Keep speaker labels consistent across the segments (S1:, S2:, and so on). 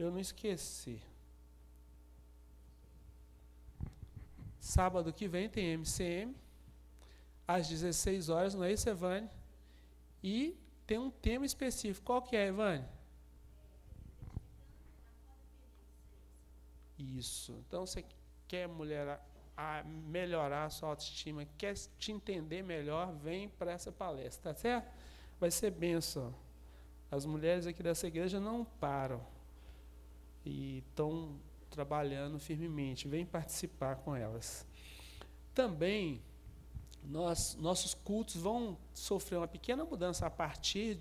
S1: eu não esqueci. Sábado que vem tem MCM, às 16 horas, não é isso, Evane? E tem um tema específico. Qual que é, Evane? Isso. Então, você quer, mulher, melhorar a sua autoestima, quer te entender melhor, vem para essa palestra, tá certo? Vai ser bênção. As mulheres aqui dessa igreja não param e estão trabalhando firmemente. Vem participar com elas. Também, nossos cultos vão sofrer uma pequena mudança a partir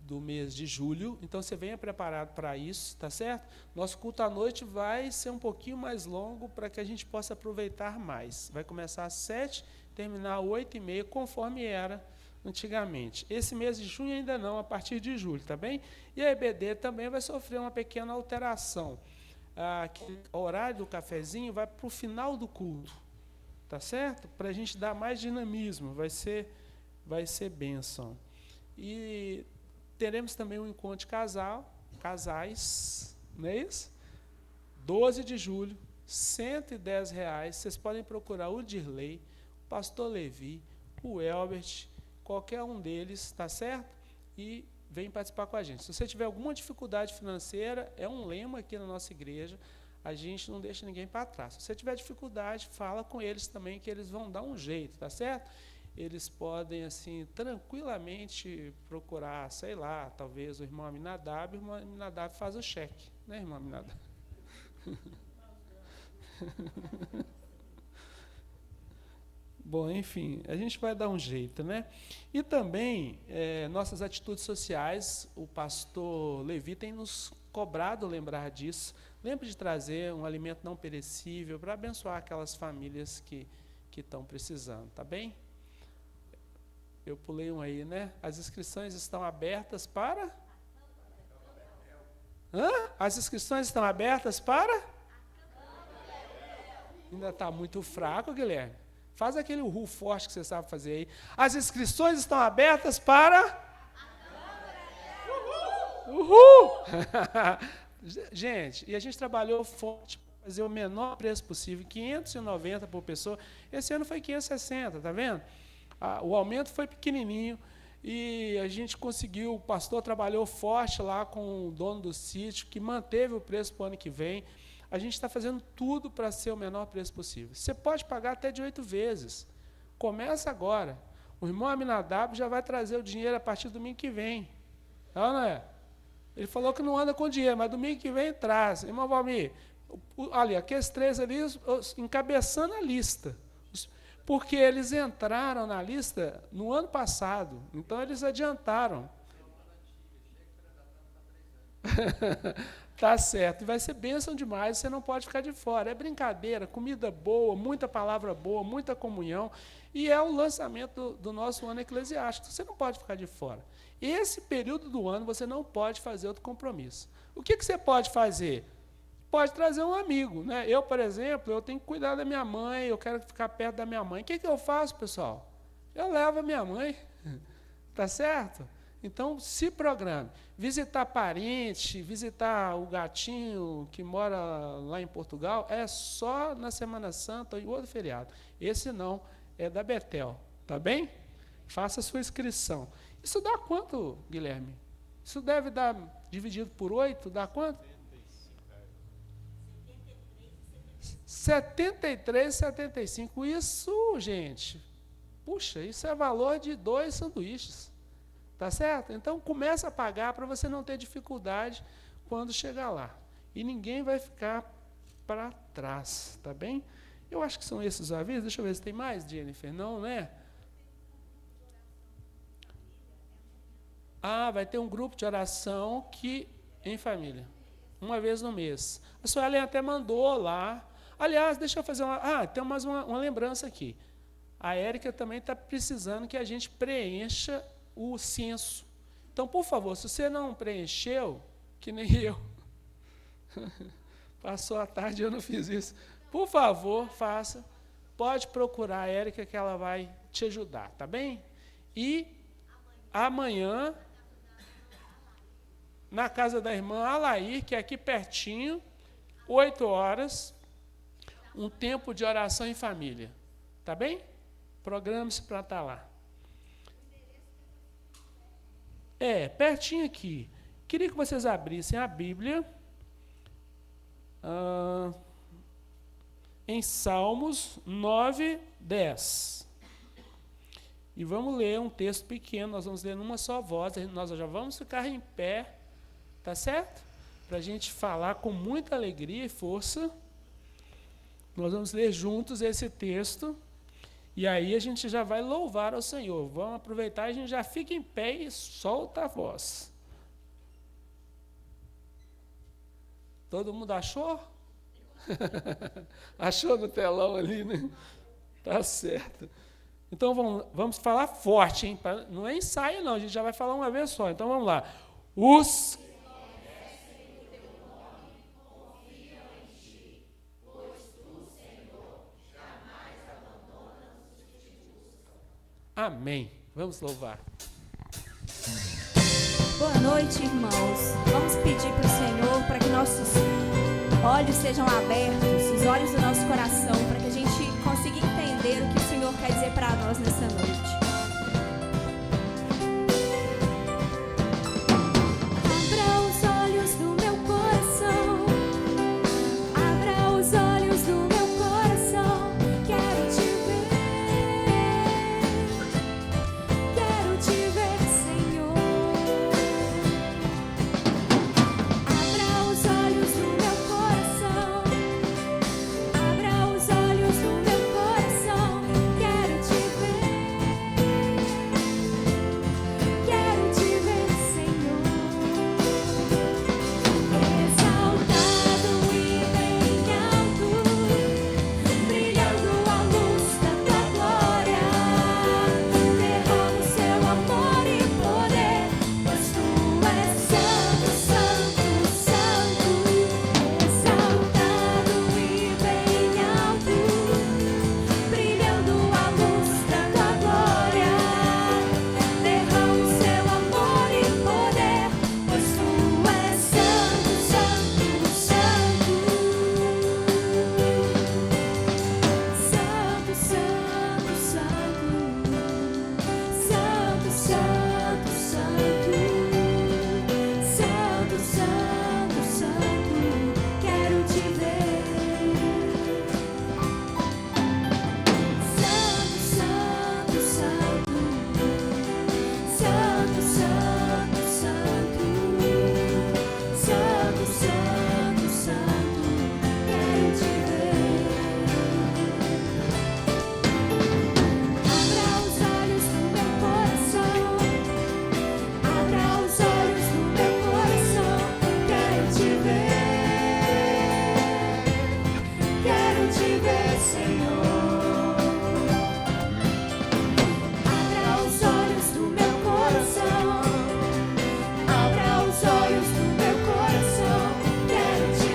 S1: do mês de julho, então você venha preparado para isso, tá certo? Nosso culto à noite vai ser um pouquinho mais longo para que a gente possa aproveitar mais. Vai começar às 7h, terminar às 8h30, conforme era antigamente. Esse mês de junho ainda não, a partir de julho, tá bem? E a EBD também vai sofrer uma pequena alteração. O horário do cafezinho vai para o final do culto, tá certo? Para a gente dar mais dinamismo, vai ser bênção. E teremos também um encontro de casais, não é isso? 12 de julho, R$110. Vocês podem procurar o Dirley, o pastor Levi, o Elbert, qualquer um deles, tá certo? E vem participar com a gente. Se você tiver alguma dificuldade financeira, é um lema aqui na nossa igreja, a gente não deixa ninguém para trás. Se você tiver dificuldade, fala com eles também, que eles vão dar um jeito, tá certo? Eles podem, assim, tranquilamente procurar, sei lá, talvez o irmão Aminadab, faz o cheque, né, irmão Aminadab? Bom, enfim, a gente vai dar um jeito, né? E também, nossas atitudes sociais, o pastor Levi tem nos cobrado lembrar disso. Lembre de trazer um alimento não perecível para abençoar aquelas famílias que estão precisando, tá bem? Eu pulei um aí, né? As inscrições estão abertas para... As inscrições estão abertas para... Ainda está muito fraco, Guilherme. Faz aquele uhul forte que você sabe fazer aí. As inscrições estão abertas para... Uhul! Gente, e a gente trabalhou forte para fazer o menor preço possível, 590 por pessoa. Esse ano foi 560, tá vendo? O aumento foi pequenininho e a gente conseguiu, o pastor trabalhou forte lá com o dono do sítio, que manteve o preço para o ano que vem. A gente está fazendo tudo para ser o menor preço possível. Você pode pagar até de 8 vezes. Começa agora. O irmão Aminadab já vai trazer o dinheiro a partir do domingo que vem. Não é? Ele falou que não anda com dinheiro, mas domingo que vem traz. Irmão Valmir, ali, aqueles 3 ali, encabeçando a lista. Porque eles entraram na lista no ano passado, então eles adiantaram. Tá certo, e vai ser bênção demais, você não pode ficar de fora. É brincadeira, comida boa, muita palavra boa, muita comunhão, e é o lançamento do nosso ano eclesiástico, você não pode ficar de fora. Esse período do ano você não pode fazer outro compromisso. O que você pode fazer? Pode trazer um amigo, né? Eu, por exemplo, eu tenho que cuidar da minha mãe, eu quero ficar perto da minha mãe. O que eu faço, pessoal? Eu levo a minha mãe, tá certo? Então, se programe. Visitar parente, visitar o gatinho que mora lá em Portugal, é só na Semana Santa e outro feriado. Esse não, é da Betel, tá bem? Faça a sua inscrição. Isso dá quanto, Guilherme? Isso deve dar, dividido por 8, dá quanto? 73,75. Isso, gente, puxa, isso é valor de 2 sanduíches. Tá certo? Então, começa a pagar para você não ter dificuldade quando chegar lá. E ninguém vai ficar para trás, tá bem? Eu acho que são esses os avisos. Deixa eu ver se tem mais, Jennifer. Não, né? Vai ter um grupo de oração em família. Uma vez no mês. A Suelen até mandou lá. Aliás, deixa eu fazer tem mais uma lembrança aqui. A Érica também está precisando que a gente preencha o censo. Então, por favor, se você não preencheu, que nem eu, passou a tarde e eu não fiz isso, por favor, faça. Pode procurar a Érica que ela vai te ajudar, tá bem? E amanhã, na casa da irmã Alair, que é aqui pertinho, 8 horas, um tempo de oração em família. Tá bem? Programe-se para estar lá. Pertinho aqui. Queria que vocês abrissem a Bíblia em Salmos 9, 10. E vamos ler um texto pequeno, nós vamos ler numa só voz, nós já vamos ficar em pé, tá certo? Para a gente falar com muita alegria e força. Nós vamos ler juntos esse texto, e aí a gente já vai louvar ao Senhor. Vamos aproveitar e a gente já fica em pé e solta a voz. Todo mundo achou? Achou no telão ali, né? Tá certo. Então vamos falar forte, hein? Não é ensaio, não, a gente já vai falar uma vez só. Então vamos lá. Os Amém. Vamos louvar.
S2: Boa noite, irmãos. Vamos pedir para o Senhor para que nossos olhos sejam abertos, os olhos do nosso coração, para que a gente consiga entender o que o Senhor quer dizer para nós nessa noite. Abra os olhos do meu coração, abra os olhos do meu coração, quero te ver, Senhor. Abra os olhos do meu coração, abra os olhos do meu coração, quero te ver, Senhor. Exaltado e bem alto, brilhando a luz da tua glória, derrama o seu amor e poder, pois tu és santo, santo, santo. Exaltado e bem alto, brilhando a luz da tua glória, derrama o seu amor e poder, pois tu és santo, santo, santo. Santo, santo, santo. Santo, santo, santo. Santo, santo, santo. Quero te ver. Santo, santo, santo. Santo, santo, santo. Santo, santo, santo. Quero te ver. Abra os olhos do meu coração, abra os olhos do meu coração, quero te ver, Senhor. Abra os olhos do meu coração, abra os olhos do meu coração, quero te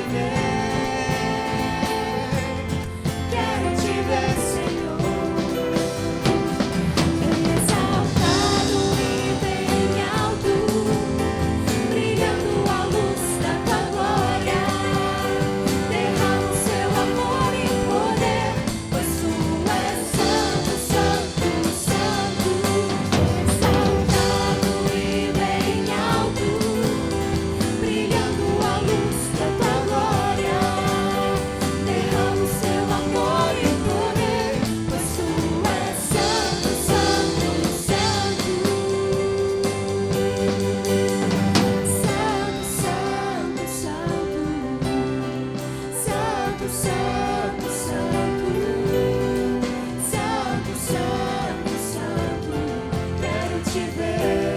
S2: ver, Senhor. Exaltado e bem alto, brilhando a luz da tua glória, derrama o seu amor e poder, pois tu és santo, santo, santo. Exaltado e bem alto, brilhando a luz da tua glória, derrama o seu amor e poder, pois tu és santo, santo, santo. Santo, santo, santo. Santo, santo, santo. Santo, santo, santo. Quero te ver.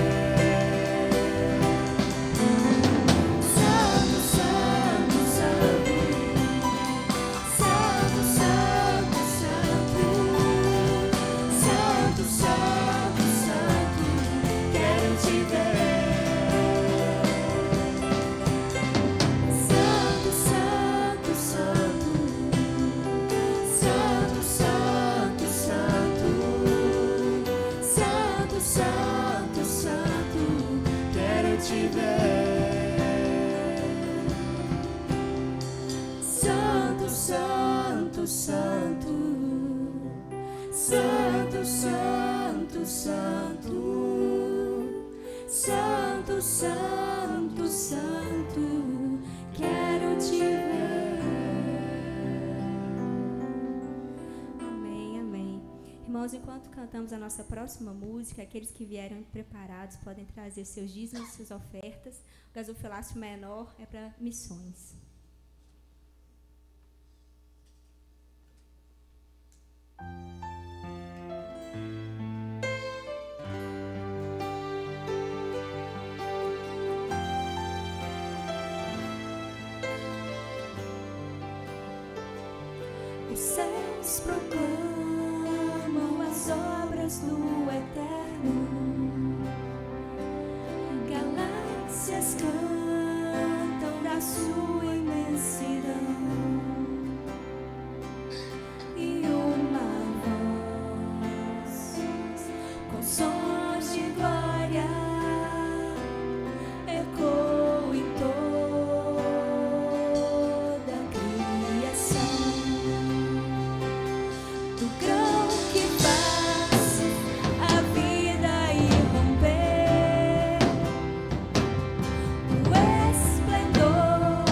S2: Santo, santo, santo. Santo, santo, santo. Santo, santo, santo. Quero te ver. Santo, santo, santo. Santo, santo, santo. Santo, santo, santo. Quero te ver. Santo, Santo, Santo, quero te ver. Amém, amém. Irmãos, enquanto cantamos a nossa próxima música, aqueles que vieram preparados podem trazer seus dízimos e suas ofertas. O gasofilácio menor é para missões. Os céus proclamam as obras do Eterno, galáxias cantam da sua imensidão, e uma voz com sons de glória ecoa em toda a criação. Do grão que faz a vida irromper, o esplendor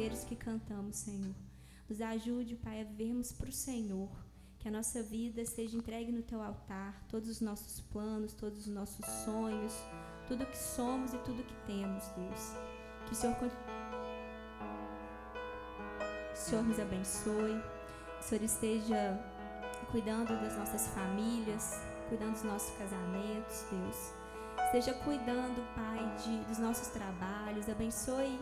S3: louvores que cantamos, Senhor. Nos ajude, Pai, a vivermos para o Senhor. Que a nossa vida seja entregue no Teu altar, todos os nossos planos, todos os nossos sonhos, tudo que somos e tudo que temos, Deus. Que o Senhor nos abençoe, que o Senhor esteja cuidando das nossas famílias, cuidando dos nossos casamentos, Deus. Esteja cuidando, Pai, dos nossos trabalhos. Abençoe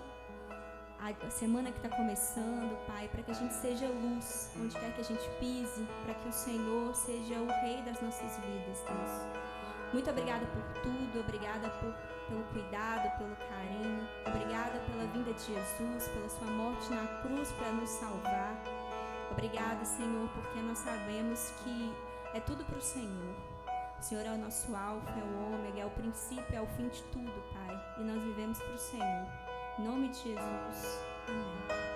S3: a semana que está começando, Pai, para que a gente seja luz onde quer que a gente pise, para que o Senhor seja o Rei das nossas vidas, Deus. Muito obrigada por tudo, obrigada pelo cuidado, pelo carinho, obrigada pela vinda de Jesus, pela sua morte na cruz para nos salvar. Obrigada, Senhor, porque nós sabemos que é tudo para o Senhor. O Senhor é o nosso alfa, é o ômega, é o princípio, é o fim de tudo, Pai. E nós vivemos para o Senhor. Em nome de Jesus. Amém.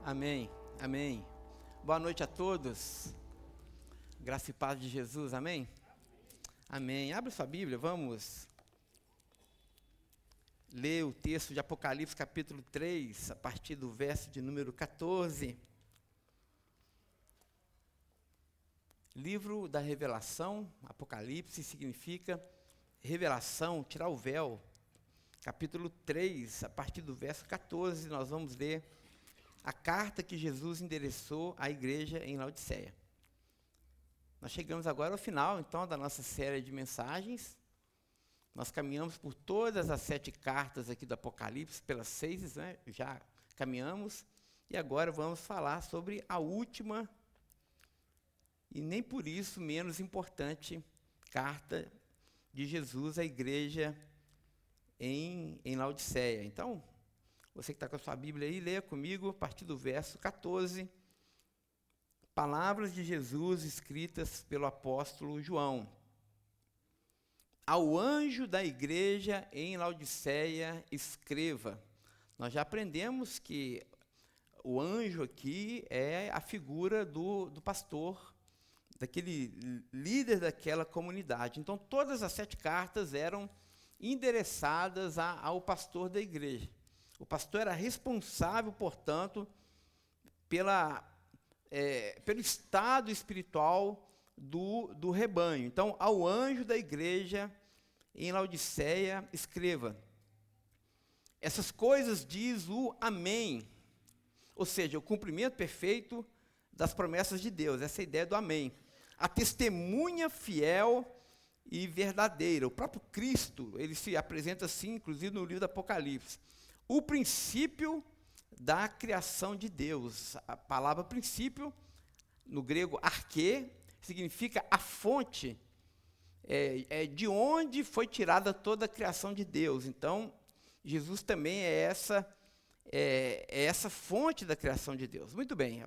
S4: Amém, amém. Boa noite a todos. Graça e paz de Jesus, amém? Amém. Abre sua Bíblia, vamos ler o texto de Apocalipse, capítulo 3, a partir do verso de número 14. Livro da revelação, Apocalipse significa revelação, tirar o véu. Capítulo 3, a partir do verso 14, nós vamos ler a carta que Jesus endereçou à igreja em Laodiceia. Nós chegamos agora ao final, então, da nossa série de mensagens. Nós caminhamos por todas as 7 cartas aqui do Apocalipse, pelas 6, né? Já caminhamos, e agora vamos falar sobre a última, e nem por isso menos importante, carta de Jesus à igreja em Laodiceia. Então, você que está com a sua Bíblia aí, leia comigo a partir do verso 14, palavras de Jesus escritas pelo apóstolo João. Ao anjo da igreja em Laodiceia, escreva. Nós já aprendemos que o anjo aqui é a figura do pastor, daquele líder daquela comunidade. Então, todas as 7 cartas eram endereçadas ao pastor da igreja. O pastor era responsável, portanto, pelo estado espiritual do rebanho. Então, ao anjo da igreja em Laodiceia, escreva: essas coisas diz o Amém, ou seja, o cumprimento perfeito das promessas de Deus, essa é a ideia do Amém. A testemunha fiel e verdadeira. O próprio Cristo, ele se apresenta assim, inclusive no livro do Apocalipse. O princípio da criação de Deus. A palavra princípio, no grego arquê, significa a fonte, de onde foi tirada toda a criação de Deus. Então, Jesus também é essa fonte da criação de Deus. Muito bem,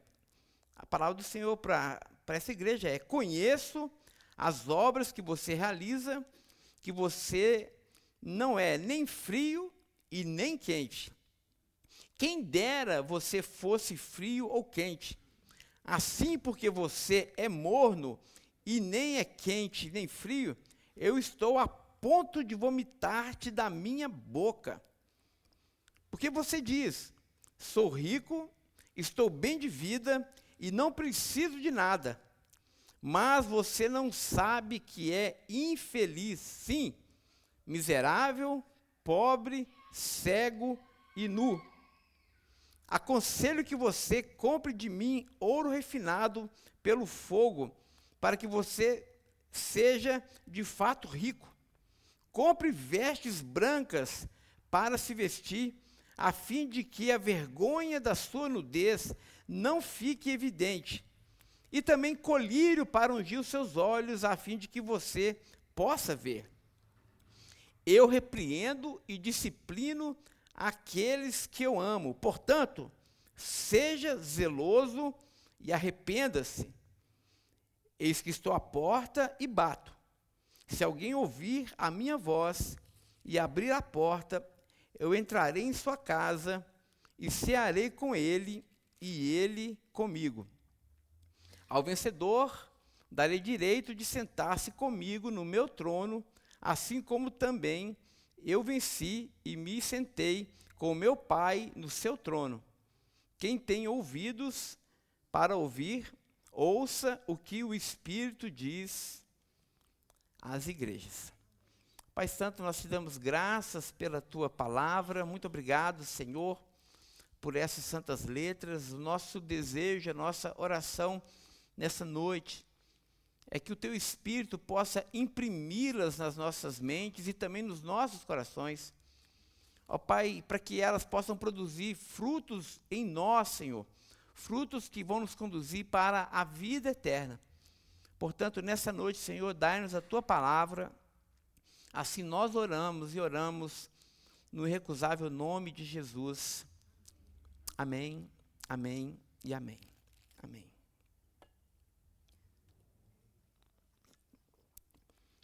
S4: a palavra do Senhor para essa igreja é: conheço as obras que você realiza, que você não é nem frio e nem quente. Quem dera você fosse frio ou quente. Assim, porque você é morno e nem é quente nem frio, eu estou a ponto de vomitar-te da minha boca. Porque você diz: sou rico, estou bem de vida e não preciso de nada. Mas você não sabe que é infeliz, sim, miserável, pobre, cego e nu. Aconselho que você compre de mim ouro refinado pelo fogo, para que você seja de fato rico. Compre vestes brancas para se vestir, a fim de que a vergonha da sua nudez não fique evidente. E também colírio para ungir os seus olhos, a fim de que você possa ver. Eu repreendo e disciplino aqueles que eu amo. Portanto, seja zeloso e arrependa-se. Eis que estou à porta e bato. Se alguém ouvir a minha voz e abrir a porta, eu entrarei em sua casa e cearei com ele e ele comigo. Ao vencedor, darei direito de sentar-se comigo no meu trono, assim como também eu venci e me sentei com meu Pai no seu trono. Quem tem ouvidos para ouvir, ouça o que o Espírito diz às igrejas. Pai Santo, nós te damos graças pela tua palavra. Muito obrigado, Senhor, por essas santas letras. O nosso desejo, a nossa oração nessa noite é que o teu Espírito possa imprimi-las nas nossas mentes e também nos nossos corações. Ó Pai, para que elas possam produzir frutos em nós, Senhor, frutos que vão nos conduzir para a vida eterna. Portanto, nessa noite, Senhor, dai-nos a tua palavra. Assim nós oramos e oramos no irrecusável nome de Jesus. Amém, amém e amém. Amém.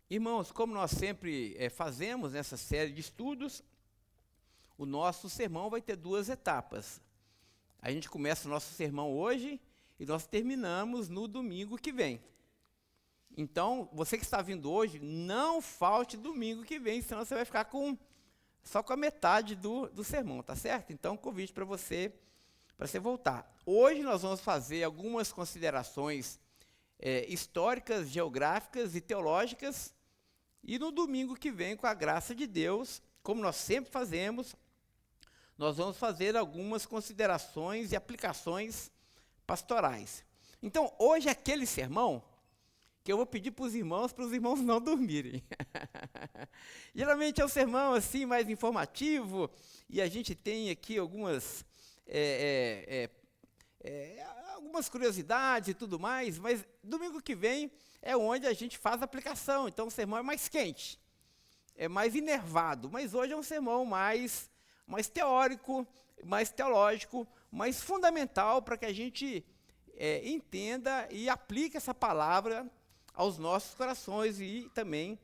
S4: Irmãos, como nós sempre fazemos nessa série de estudos, o nosso sermão vai ter 2 etapas. A gente começa o nosso sermão hoje e nós terminamos no domingo que vem. Então, você que está vindo hoje, não falte domingo que vem, senão você vai ficar só com a metade do sermão, tá certo? Então, convite para você voltar. Hoje nós vamos fazer algumas considerações históricas, geográficas e teológicas, e no domingo que vem, com a graça de Deus, como nós sempre fazemos, nós vamos fazer algumas considerações e aplicações pastorais. Então, hoje é aquele sermão que eu vou pedir para os irmãos não dormirem. Geralmente é um sermão assim mais informativo, e a gente tem aqui algumas curiosidades e tudo mais, mas domingo que vem é onde a gente faz a aplicação, então o sermão é mais quente, é mais enervado, mas hoje é um sermão mais teórico, mais teológico, mais fundamental para que a gente entenda e aplique essa palavra aos nossos corações e também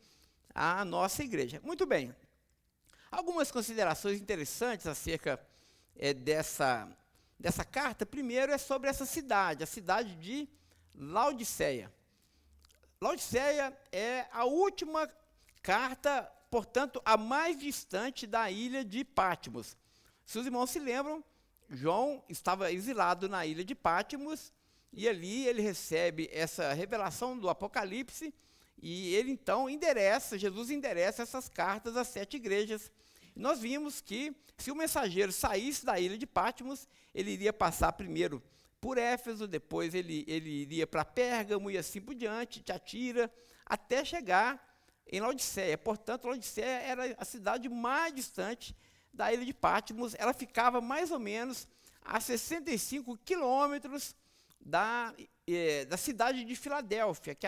S4: à nossa igreja. Muito bem. Algumas considerações interessantes acerca dessa carta. Primeiro é sobre essa cidade, a cidade de Laodiceia. Laodiceia é a última carta, portanto, a mais distante da ilha de Patmos. Se os irmãos se lembram, João estava exilado na ilha de Patmos, e ali ele recebe essa revelação do Apocalipse, e ele então Jesus endereça essas cartas às 7 igrejas. Nós vimos que, se o mensageiro saísse da ilha de Patmos, ele iria passar primeiro por Éfeso, depois ele iria para Pérgamo e assim por diante, Tiatira, até chegar em Laodiceia. Portanto, Laodiceia era a cidade mais distante da ilha de Patmos. Ela ficava mais ou menos a 65 quilômetros da cidade de Filadélfia, que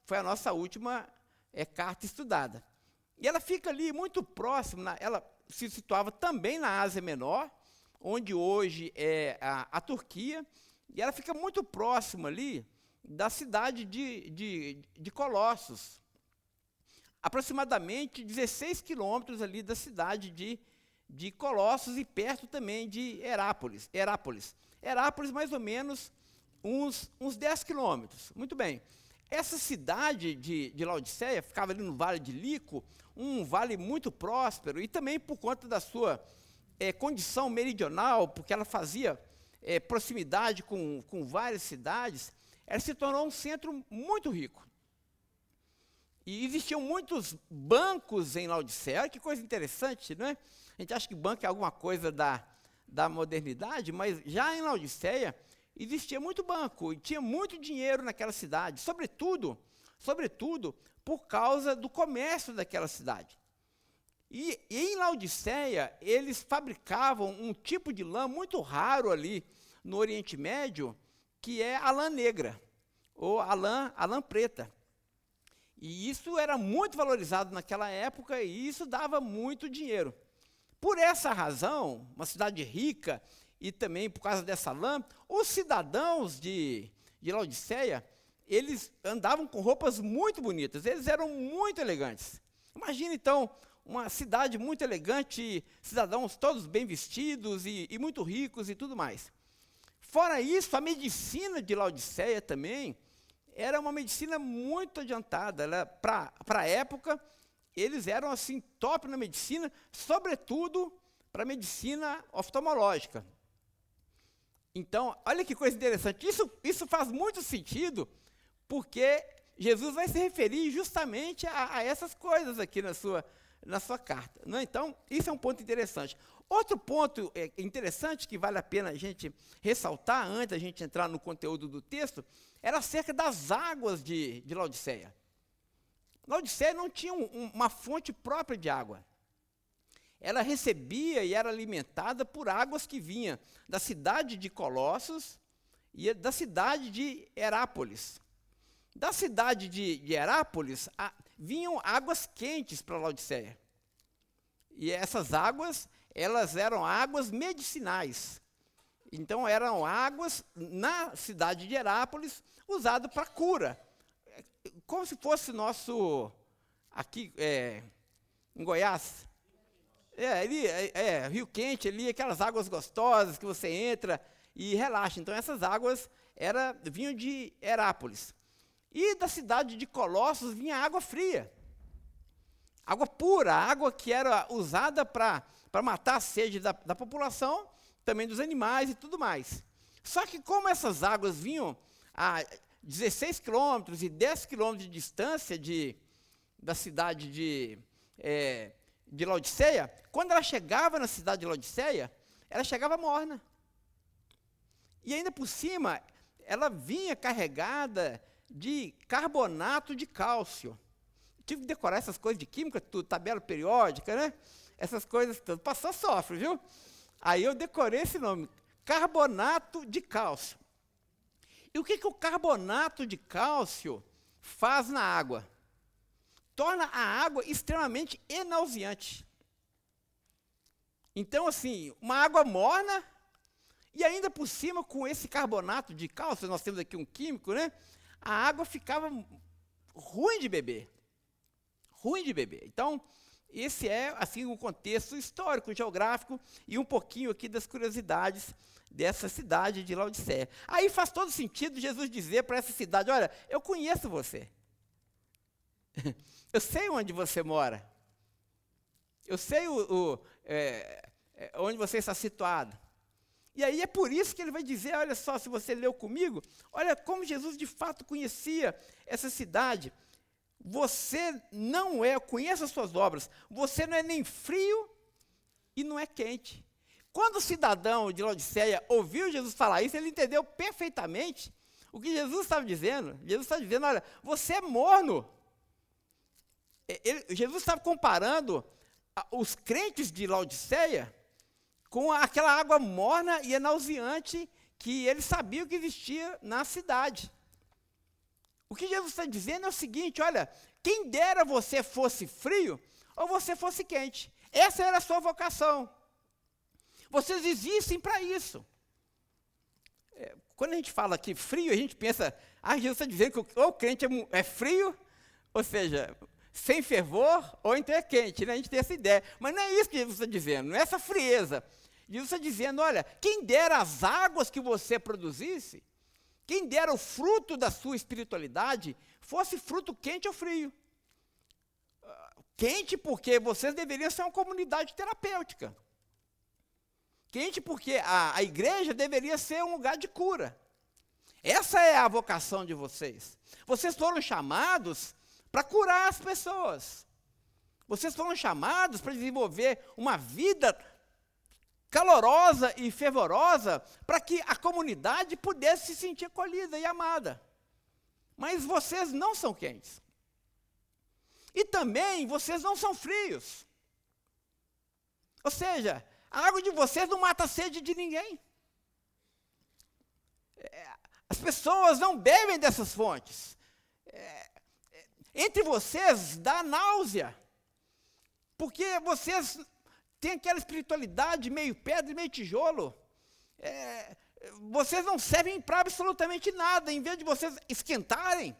S4: foi a nossa última carta estudada. E ela fica ali muito próxima, ela se situava também na Ásia Menor, onde hoje é a Turquia, e ela fica muito próxima ali da cidade de Colossos, aproximadamente 16 quilômetros ali da cidade de Colossos, e perto também de Herápolis, mais ou menos uns 10 quilômetros. Muito bem. Essa cidade de Laodiceia ficava ali no Vale de Lico, um vale muito próspero, e também por conta da sua condição meridional, porque ela fazia proximidade com várias cidades, ela se tornou um centro muito rico. E existiam muitos bancos em Laodiceia. Que coisa interessante, não é? A gente acha que banco é alguma coisa da modernidade, mas já em Laodiceia existia muito banco e tinha muito dinheiro naquela cidade, sobretudo por causa do comércio daquela cidade. E em Laodiceia, eles fabricavam um tipo de lã muito raro ali no Oriente Médio, que é a lã negra, ou a lã preta. E isso era muito valorizado naquela época, e isso dava muito dinheiro. Por essa razão, uma cidade rica, e também por causa dessa lã, os cidadãos de Laodiceia, eles andavam com roupas muito bonitas, eles eram muito elegantes. Imagina, então, uma cidade muito elegante, cidadãos todos bem vestidos e muito ricos e tudo mais. Fora isso, a medicina de Laodiceia também era uma medicina muito adiantada. Para a época, eles eram assim top na medicina, sobretudo para a medicina oftalmológica. Então, olha que coisa interessante, isso faz muito sentido, porque Jesus vai se referir justamente a essas coisas aqui na sua carta. Não é? Então, isso é um ponto interessante. Outro ponto interessante que vale a pena a gente ressaltar, antes da gente entrar no conteúdo do texto, era acerca das águas de Laodiceia. Laodiceia não tinha uma fonte própria de água. Ela recebia e era alimentada por águas que vinham da cidade de Colossos e da cidade de Herápolis. Da cidade de Herápolis vinham águas quentes para Laodiceia. E essas águas, elas eram águas medicinais. Então, eram águas na cidade de Herápolis usadas para cura. Como se fosse nosso, aqui em Goiás, Rio Quente ali, aquelas águas gostosas que você entra e relaxa. Então essas águas vinham de Herápolis. E da cidade de Colossos vinha água fria. Água pura, água que era usada para matar a sede da população, também dos animais e tudo mais. Só que como essas águas vinham a 16 quilômetros e 10 quilômetros de distância da cidade de Laodiceia, quando ela chegava na cidade de Laodiceia, ela chegava morna. E ainda por cima, ela vinha carregada de carbonato de cálcio. Tive que decorar essas coisas de química, tudo, tabela periódica, né? Essas coisas todas. Passou, sofre, viu? Aí eu decorei esse nome, carbonato de cálcio. E o que o carbonato de cálcio faz na água? Torna a água extremamente enauseante. Então, assim, uma água morna, e ainda por cima, com esse carbonato de cálcio, nós temos aqui um químico, né? A água ficava ruim de beber. Ruim de beber. Então, esse é, assim, o contexto histórico, geográfico, e um pouquinho aqui das curiosidades dessa cidade de Laodiceia. Aí faz todo sentido Jesus dizer para essa cidade, olha, eu conheço você. Eu sei onde você mora. Eu sei onde você está situado. E aí é por isso que ele vai dizer, olha só, se você leu comigo, olha como Jesus de fato conhecia essa cidade. Você não é, eu conheço as suas obras, você não é nem frio e não é quente. Quando o cidadão de Laodiceia ouviu Jesus falar isso, ele entendeu perfeitamente o que Jesus estava dizendo. Jesus estava dizendo, olha, você é morno. Jesus estava comparando os crentes de Laodiceia com aquela água morna e nauseante que eles sabiam que existia na cidade. O que Jesus está dizendo é o seguinte, olha, quem dera você fosse frio ou você fosse quente. Essa era a sua vocação. Vocês existem para isso. Quando a gente fala aqui frio, a gente pensa, Jesus está dizendo que ou o crente é frio, ou seja, sem fervor, ou então é quente, né? A gente tem essa ideia. Mas não é isso que Jesus está dizendo, não é essa frieza. Jesus está dizendo, olha, quem dera as águas que você produzisse, quem dera o fruto da sua espiritualidade, fosse fruto quente ou frio. Quente porque vocês deveriam ser uma comunidade terapêutica. Quente porque a igreja deveria ser um lugar de cura. Essa é a vocação de vocês. Vocês foram chamados para curar as pessoas. Vocês foram chamados para desenvolver uma vida calorosa e fervorosa para que a comunidade pudesse se sentir acolhida e amada. Mas vocês não são quentes. E também vocês não são frios. Ou seja, a água de vocês não mata a sede de ninguém. As pessoas não bebem dessas fontes. Entre vocês dá náusea. Porque vocês têm aquela espiritualidade meio pedra e meio tijolo. Vocês não servem para absolutamente nada. Em vez de vocês esquentarem,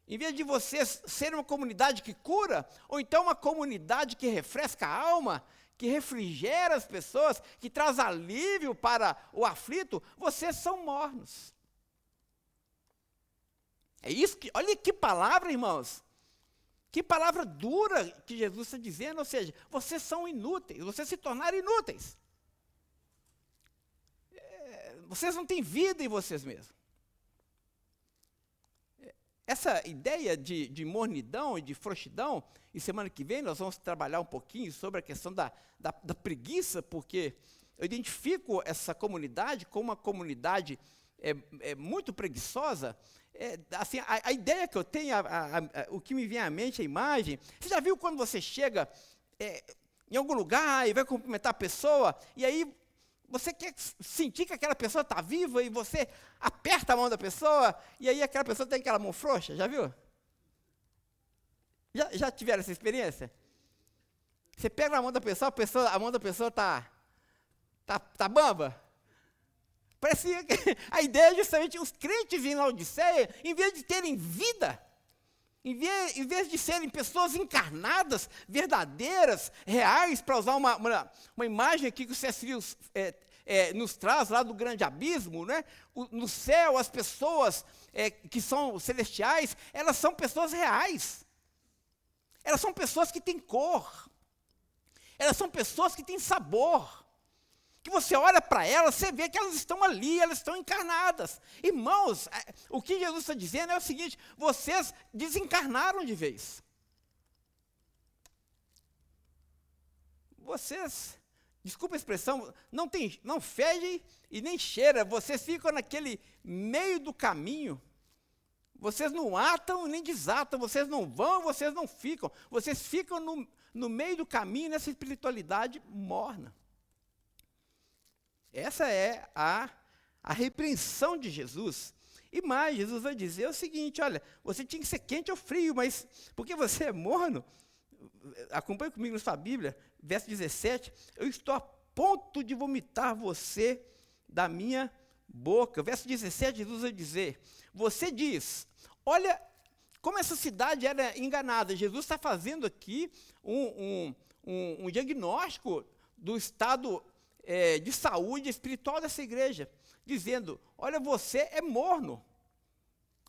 S4: em vez de vocês serem uma comunidade que cura, ou então uma comunidade que refresca a alma, que refrigera as pessoas, que traz alívio para o aflito, vocês são mornos. É isso que, olha que palavra, irmãos. Que palavra dura que Jesus está dizendo, ou seja, vocês são inúteis, vocês se tornaram inúteis. Vocês não têm vida em vocês mesmos. Essa ideia de mornidão e de frouxidão, e semana que vem nós vamos trabalhar um pouquinho sobre a questão da preguiça, porque eu identifico essa comunidade como uma comunidade muito preguiçosa. Assim, a ideia que eu tenho, o que me vem à mente, a imagem, você já viu quando você chega em algum lugar e vai cumprimentar a pessoa, e aí você quer sentir que aquela pessoa está viva e você aperta a mão da pessoa e aí aquela pessoa tem aquela mão frouxa, já viu? Já tiveram essa experiência? Você pega na mão da pessoa, a mão da pessoa está bamba? Parecia que a ideia é justamente os crentes em Laodiceia, em vez de terem vida, Em vez de serem pessoas encarnadas, verdadeiras, reais, para usar uma imagem aqui que o C.S. Lewis nos traz lá do grande abismo, né? No céu, as pessoas que são celestiais, elas são pessoas reais. Elas são pessoas que têm cor. Elas são pessoas que têm sabor. Que você olha para elas, você vê que elas estão ali, elas estão encarnadas. Irmãos, o que Jesus está dizendo é o seguinte: vocês desencarnaram de vez. Vocês, desculpa a expressão, não fede e nem cheira, vocês ficam naquele meio do caminho. Vocês não atam nem desatam, vocês não vão, vocês não ficam. Vocês ficam no meio do caminho, nessa espiritualidade morna. Essa é a repreensão de Jesus. E mais, Jesus vai dizer o seguinte: olha, você tinha que ser quente ou frio, mas porque você é morno, acompanhe comigo na sua Bíblia, verso 17, eu estou a ponto de vomitar você da minha boca. Verso 17, Jesus vai dizer, você diz, olha como essa cidade era enganada. Jesus está fazendo aqui um diagnóstico do estado de saúde espiritual dessa igreja, dizendo, olha, você é morno,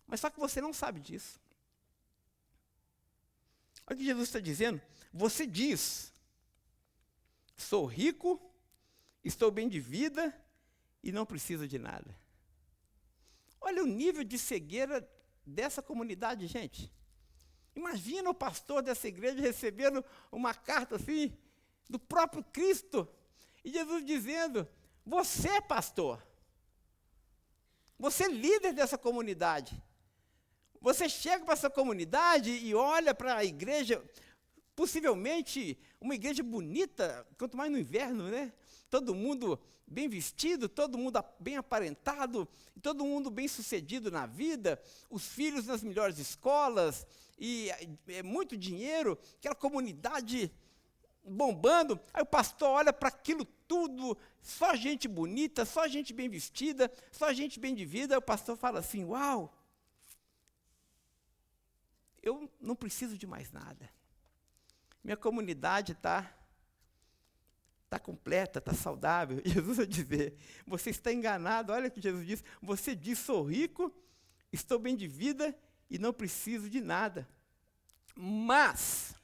S4: mas só que você não sabe disso. Olha o que Jesus está dizendo, você diz, sou rico, estou bem de vida e não preciso de nada. Olha o nível de cegueira dessa comunidade, gente. Imagina o pastor dessa igreja recebendo uma carta assim, do próprio Cristo, e Jesus dizendo, você, pastor, você é líder dessa comunidade, você chega para essa comunidade e olha para a igreja, possivelmente uma igreja bonita, quanto mais no inverno, né? Todo mundo bem vestido, todo mundo bem aparentado, todo mundo bem sucedido na vida, os filhos nas melhores escolas, e muito dinheiro, aquela comunidade bombando. Aí o pastor olha para aquilo tudo, só gente bonita, só gente bem vestida, só gente bem de vida. Aí o pastor fala assim, uau, eu não preciso de mais nada. Minha comunidade está completa, está saudável. Jesus vai dizer, você está enganado. Olha o que Jesus diz, você diz, sou rico, estou bem de vida e não preciso de nada. Mas,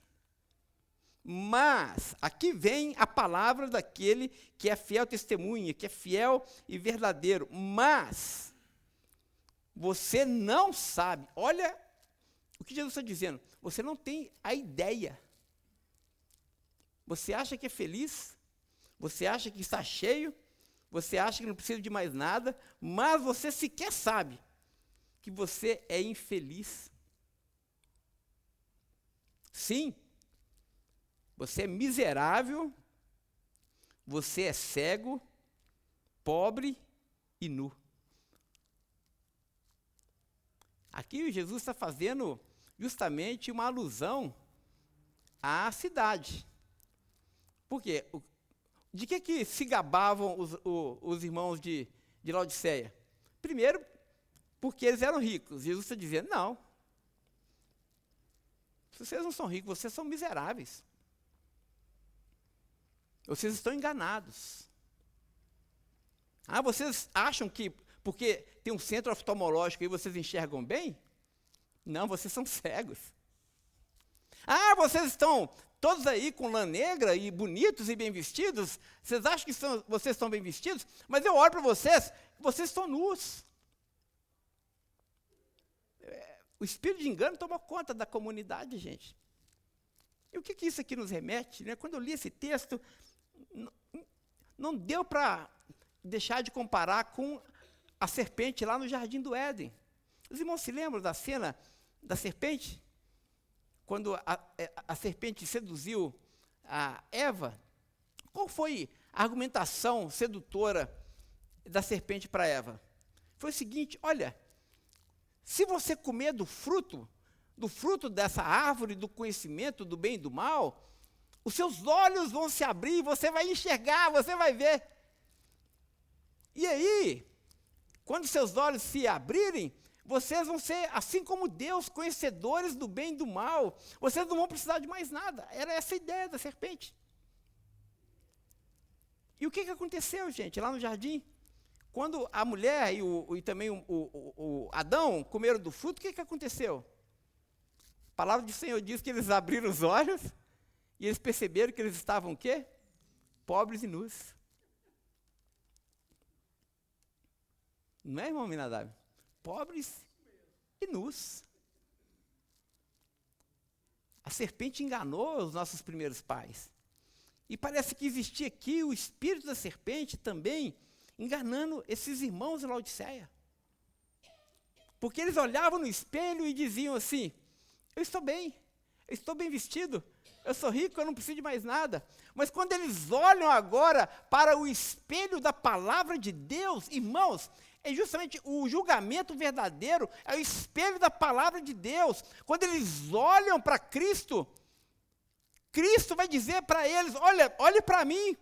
S4: aqui vem a palavra daquele que é fiel testemunha, que é fiel e verdadeiro. Mas, você não sabe, olha o que Jesus está dizendo, você não tem a ideia. Você acha que é feliz, você acha que está cheio, você acha que não precisa de mais nada, mas você sequer sabe que você é infeliz. Sim, você é miserável, você é cego, pobre e nu. Aqui Jesus está fazendo justamente uma alusão à cidade. Por quê? De que se gabavam os irmãos de Laodiceia? Primeiro, porque eles eram ricos. Jesus está dizendo, não. Vocês não são ricos, vocês são miseráveis. Vocês estão enganados. Ah, vocês acham que porque tem um centro oftalmológico e vocês enxergam bem? Não, vocês são cegos. Ah, vocês estão todos aí com lã negra e bonitos e bem vestidos, vocês acham que vocês estão bem vestidos? Mas eu olho para vocês estão nus. O espírito de engano tomou conta da comunidade, gente. E o que isso aqui nos remete? Né? Quando eu li esse texto, não deu para deixar de comparar com a serpente lá no Jardim do Éden. Os irmãos se lembram da cena da serpente? Quando a serpente seduziu a Eva, qual foi a argumentação sedutora da serpente para Eva? Foi o seguinte, olha, se você comer do fruto dessa árvore do conhecimento do bem e do mal, os seus olhos vão se abrir, você vai enxergar, você vai ver. E aí, quando seus olhos se abrirem, vocês vão ser, assim como Deus, conhecedores do bem e do mal. Vocês não vão precisar de mais nada. Era essa a ideia da serpente. E o que aconteceu, gente, lá no jardim? Quando a mulher e também o Adão comeram do fruto, o que aconteceu? A palavra do Senhor diz que eles abriram os olhos e eles perceberam que eles estavam o quê? Pobres e nus. Não é, irmão Minadab? Pobres e nus. A serpente enganou os nossos primeiros pais. E parece que existia aqui o espírito da serpente também enganando esses irmãos de Laodiceia. Porque eles olhavam no espelho e diziam assim: eu estou bem vestido, eu sou rico, eu não preciso de mais nada. Mas quando eles olham agora para o espelho da palavra de Deus, irmãos, é justamente o julgamento verdadeiro, é o espelho da palavra de Deus. Quando eles olham para Cristo, Cristo vai dizer para eles: olhe para mim,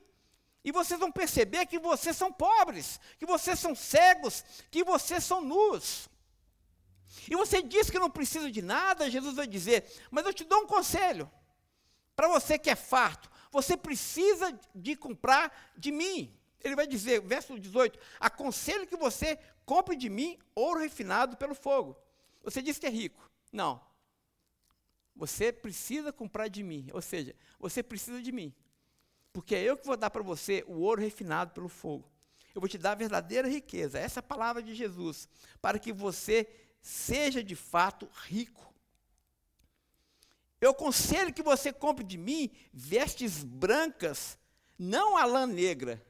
S4: e vocês vão perceber que vocês são pobres, que vocês são cegos, que vocês são nus. E você diz que não precisa de nada, Jesus vai dizer: mas eu te dou um conselho, para você que é farto, você precisa de comprar de mim. Ele vai dizer, verso 18, aconselho que você compre de mim ouro refinado pelo fogo. Você diz que é rico. Não. Você precisa comprar de mim, ou seja, você precisa de mim. Porque é eu que vou dar para você o ouro refinado pelo fogo. Eu vou te dar a verdadeira riqueza, essa é a palavra de Jesus, para que você seja de fato rico. Eu aconselho que você compre de mim vestes brancas, não a lã negra,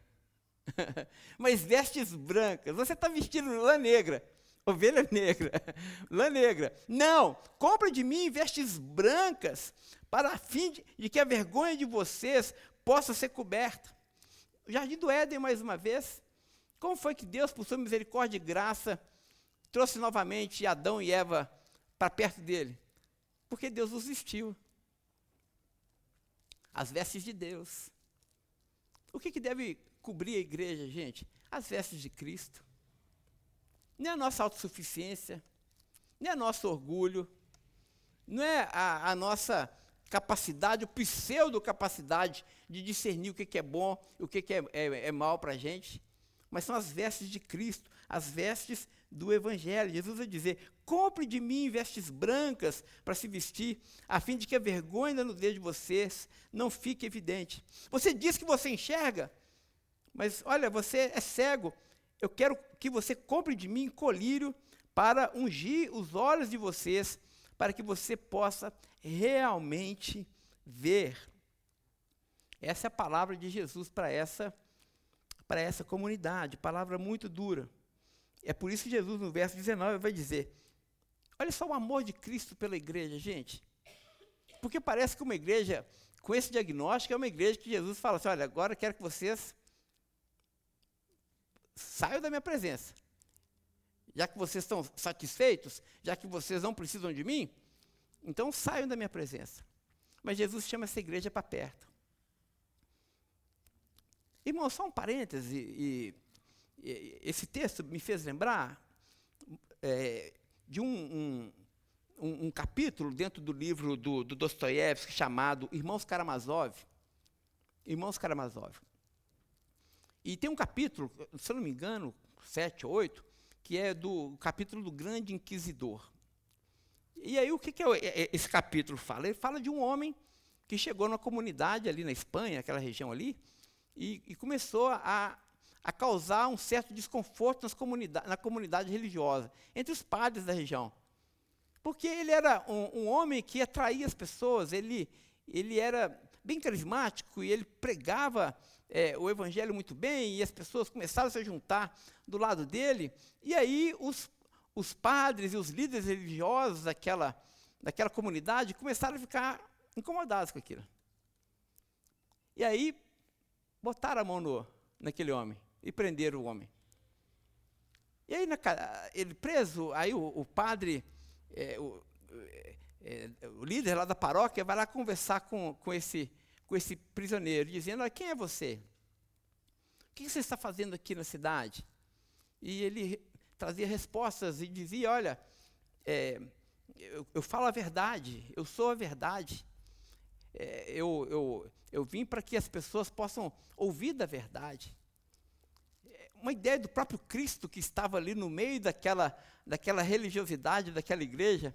S4: mas vestes brancas. Você está vestindo lã negra, ovelha negra, lã negra. Não, compre de mim vestes brancas, para a fim de que a vergonha de vocês possa ser coberta. O Jardim do Éden, mais uma vez, como foi que Deus, por sua misericórdia e graça, trouxe novamente Adão e Eva para perto dele? Porque Deus os vestiu. As vestes de Deus. O que deve cobrir a igreja, gente? As vestes de Cristo. Não é a nossa autossuficiência, não é o nosso orgulho, não é a nossa capacidade, o pseudo-capacidade de discernir o que é bom e o que é mal para a gente, mas são as vestes de Cristo, as vestes do Evangelho. Jesus vai dizer: compre de mim vestes brancas para se vestir, a fim de que a vergonha da nudez de vocês não fique evidente. Você diz que você enxerga, mas olha, você é cego. Eu quero que você compre de mim colírio para ungir os olhos de vocês, para que você possa realmente ver. Essa é a palavra de Jesus para essa comunidade, palavra muito dura. É por isso que Jesus, no verso 19, vai dizer: olha só o amor de Cristo pela igreja, gente. Porque parece que uma igreja com esse diagnóstico é uma igreja que Jesus fala assim: olha, agora eu quero que vocês saiam da minha presença. Já que vocês estão satisfeitos, já que vocês não precisam de mim, então saiam da minha presença. Mas Jesus chama essa igreja para perto. Irmão, só um parêntese, esse texto me fez lembrar de um capítulo dentro do livro do Dostoiévski chamado Irmãos Karamazov. Irmãos Karamazov. E tem um capítulo, se eu não me engano, 7 ou 8, que é do capítulo do Grande Inquisidor. E aí o que esse capítulo fala? Ele fala de um homem que chegou numa comunidade ali na Espanha, aquela região ali, e começou a causar um certo desconforto na comunidade religiosa, entre os padres da região. Porque ele era um homem que atraía as pessoas, ele era bem carismático e ele pregava o evangelho muito bem, e as pessoas começaram a se juntar do lado dele, e aí os padres e os líderes religiosos daquela comunidade começaram a ficar incomodados com aquilo. E aí botaram a mão naquele homem e prenderam o homem. E aí, ele preso, aí o padre, o líder lá da paróquia, vai lá conversar com esse prisioneiro, dizendo: olha, quem é você? O que você está fazendo aqui na cidade? E ele trazia respostas e dizia, olha, eu falo a verdade, eu sou a verdade. Eu vim para que as pessoas possam ouvir da verdade. Uma ideia do próprio Cristo que estava ali no meio daquela religiosidade, daquela igreja,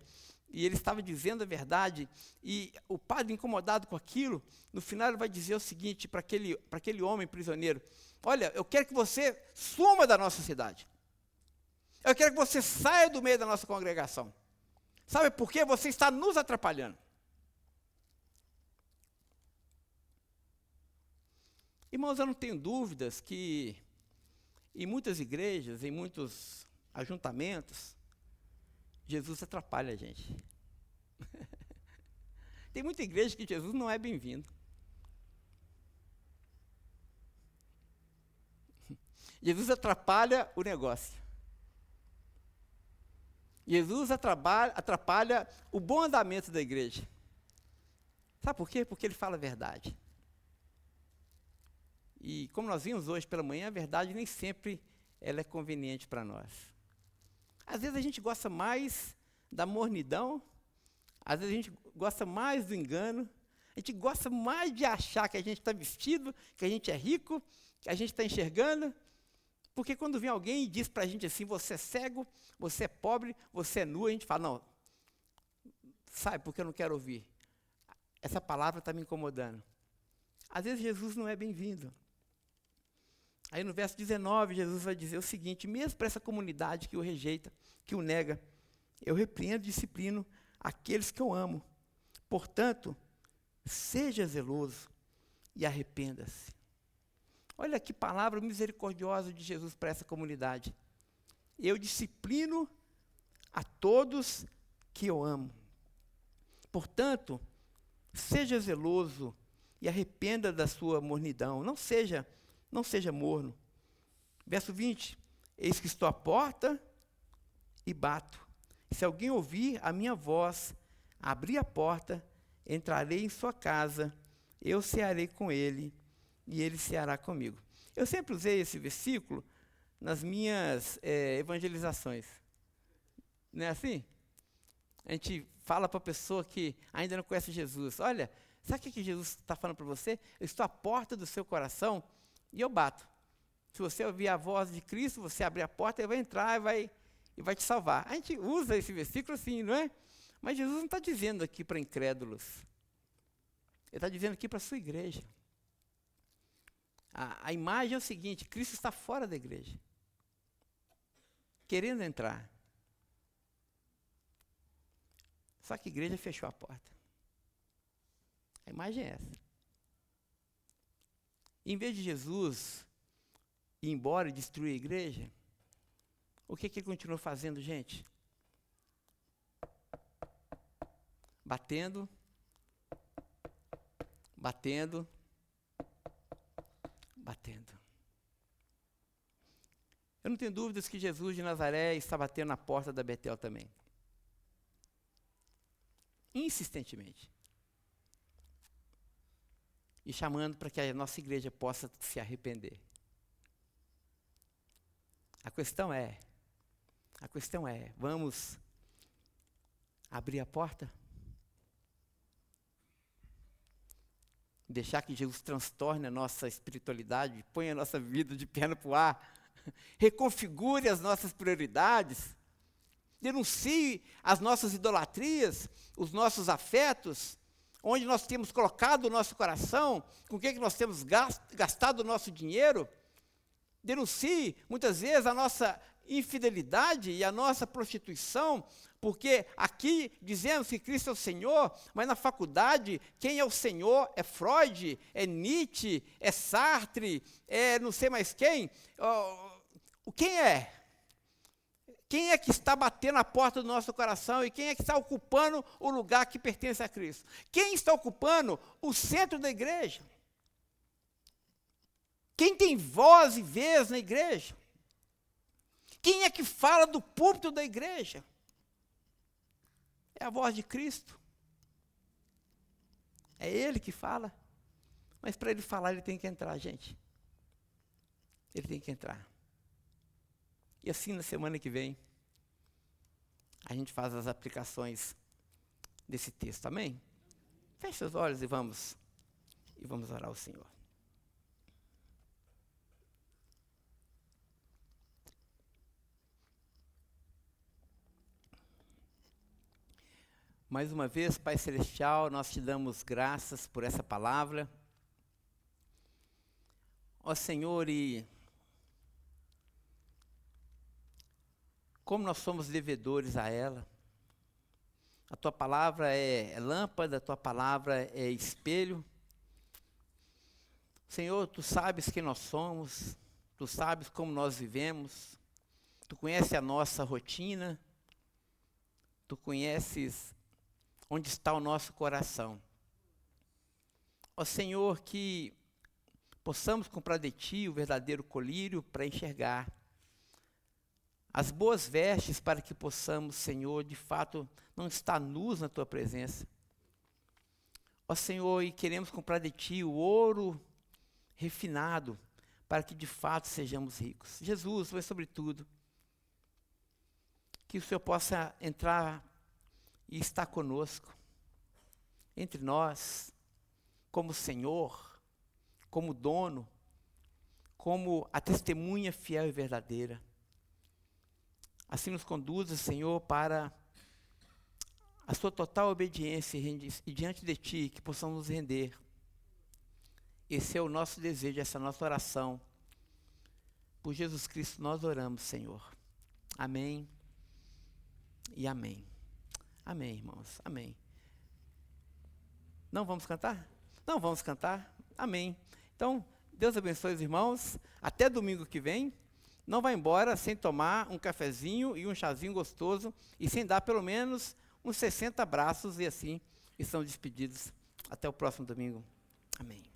S4: e ele estava dizendo a verdade, e o padre, incomodado com aquilo, no final ele vai dizer o seguinte para aquele homem prisioneiro: olha, eu quero que você suma da nossa cidade. Eu quero que você saia do meio da nossa congregação. Sabe por quê? Você está nos atrapalhando. Irmãos, eu não tenho dúvidas que em muitas igrejas, em muitos ajuntamentos, Jesus atrapalha a gente. Tem muita igreja que Jesus não é bem-vindo. Jesus atrapalha o negócio. Jesus atrapalha o bom andamento da igreja. Sabe por quê? Porque ele fala a verdade. E como nós vimos hoje pela manhã, a verdade nem sempre ela é conveniente para nós. Às vezes a gente gosta mais da mornidão, às vezes a gente gosta mais do engano, a gente gosta mais de achar que a gente está vestido, que a gente é rico, que a gente está enxergando, porque quando vem alguém e diz para a gente assim, você é cego, você é pobre, você é nu, a gente fala, não, sai, porque eu não quero ouvir. Essa palavra está me incomodando. Às vezes Jesus não é bem-vindo. Aí no verso 19, Jesus vai dizer o seguinte: mesmo para essa comunidade que o rejeita, que o nega, eu repreendo e disciplino aqueles que eu amo. Portanto, seja zeloso e arrependa-se. Olha que palavra misericordiosa de Jesus para essa comunidade. Eu disciplino a todos que eu amo. Portanto, seja zeloso e arrependa da sua mornidão. Não seja morno. Verso 20, eis que estou à porta e bato. Se alguém ouvir a minha voz, abrir a porta, entrarei em sua casa, eu cearei com ele e ele ceará comigo. Eu sempre usei esse versículo nas minhas evangelizações. Não é assim? A gente fala para a pessoa que ainda não conhece Jesus, olha, sabe o que Jesus está falando para você? Eu estou à porta do seu coração e eu bato. Se você ouvir a voz de Cristo, você abrir a porta, ele vai entrar e vai te salvar. A gente usa esse versículo assim, não é? Mas Jesus não está dizendo aqui para incrédulos. Ele está dizendo aqui para a sua igreja. A imagem é o seguinte: Cristo está fora da igreja, querendo entrar. Só que a igreja fechou a porta. A imagem é essa. Em vez de Jesus ir embora e destruir a igreja, o que ele continuou fazendo, gente? Batendo. Eu não tenho dúvidas que Jesus de Nazaré está batendo na porta da Betel também. Insistentemente. E chamando para que a nossa igreja possa se arrepender. A questão é, vamos abrir a porta? Deixar que Jesus transtorne a nossa espiritualidade, ponha a nossa vida de perna para o ar, reconfigure as nossas prioridades, denuncie as nossas idolatrias, os nossos afetos, onde nós temos colocado o nosso coração, com o que nós temos gastado o nosso dinheiro. Denuncie, muitas vezes, a nossa infidelidade e a nossa prostituição, porque aqui dizemos que Cristo é o Senhor, mas na faculdade, quem é o Senhor é Freud, é Nietzsche, é Sartre, é não sei mais quem. Quem é? Quem é que está batendo a porta do nosso coração e quem é que está ocupando o lugar que pertence a Cristo? Quem está ocupando o centro da igreja? Quem tem voz e vez na igreja? Quem é que fala do púlpito da igreja? É a voz de Cristo. É Ele que fala. Mas para Ele falar, Ele tem que entrar, gente. Ele tem que entrar. E assim, na semana que vem, a gente faz as aplicações desse texto, amém? Feche os olhos e vamos orar ao Senhor. Mais uma vez, Pai Celestial, nós te damos graças por essa palavra. Ó Senhor, e como nós somos devedores a ela. A tua palavra é lâmpada, a tua palavra é espelho. Senhor, tu sabes quem nós somos, tu sabes como nós vivemos, tu conheces a nossa rotina, tu conheces onde está o nosso coração. Ó Senhor, que possamos comprar de Ti o verdadeiro colírio para enxergar as boas vestes para que possamos, Senhor, de fato, não estar nus na Tua presença. Ó Senhor, e queremos comprar de Ti o ouro refinado para que de fato sejamos ricos. Jesus, foi sobre tudo. Que o Senhor possa entrar e estar conosco, entre nós, como Senhor, como dono, como a testemunha fiel e verdadeira. Assim nos conduza, Senhor, para a sua total obediência e diante de Ti, que possamos nos render. Esse é o nosso desejo, essa é a nossa oração. Por Jesus Cristo nós oramos, Senhor. Amém e amém. Amém, irmãos, amém. Não vamos cantar? Não vamos cantar? Amém. Então, Deus abençoe os irmãos. Até domingo que vem. Não vá embora sem tomar um cafezinho e um chazinho gostoso e sem dar pelo menos uns 60 abraços e assim estão despedidos. Até o próximo domingo. Amém.